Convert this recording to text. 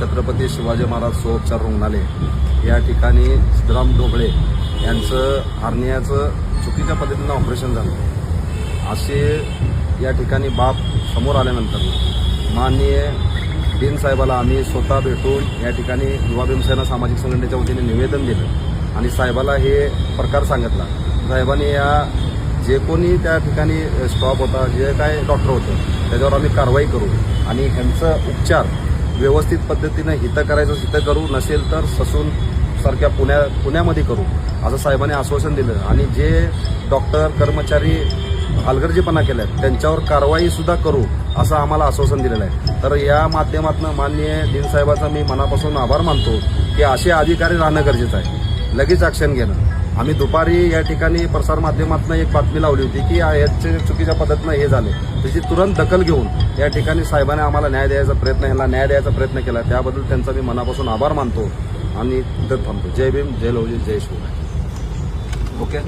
छत्रपती शिवाजी महाराज सोपचार रुग्णालय या ठिकाणी सिद्धराम ढोबळे यांचं हर्नियाचं चुकीच्या पद्धतीनं ऑपरेशन झालं असे या ठिकाणी बाब समोर आल्यानंतर माननीय डीन साहेबाला आम्ही स्वतः भेटून या ठिकाणी युवा भीमसेना सामाजिक संघटनेच्या वतीने निवेदन दिलं आणि साहेबाला हे प्रकार सांगितला. साहेबांनी या जे कोणी त्या ठिकाणी स्टॉप होता, जे काय डॉक्टर होतं, त्याच्यावर आम्ही कारवाई करू आणि ह्यांचं उपचार व्यवस्थित पद्धतीनं हितं करायचं हितं करू, नसेल तर ससून सारख्या पुण्यामध्ये करू असं साहेबांनी आश्वासन दिलं. आणि जे डॉक्टर कर्मचारी हलगर्जीपणा केला त्यांच्यावर कारवाईसुद्धा करू असं आम्हाला आश्वासन दिलेलं आहे. तर या माध्यमातून माननीय डीन साहेबाचा मी मनापासून आभार मानतो की असे अधिकारी राहणं गरजेचं आहे, लगेच ॲक्शन घेणं. आम्ही दुपारी या ठिकाणी प्रसारमाध्यमातून एक बातमी लावली होती की याचे चुकीच्या पद्धतीनं हे झाले, त्याची तुरंत दखल घेऊन या ठिकाणी साहेबांनी आम्हाला न्याय द्यायचा प्रयत्न केला. त्याबद्दल त्यांचा मी मनापासून आभार मानतो आणि तिथं थांबतो. जय भीम, जय लवजी, जय शिवराय. ओके.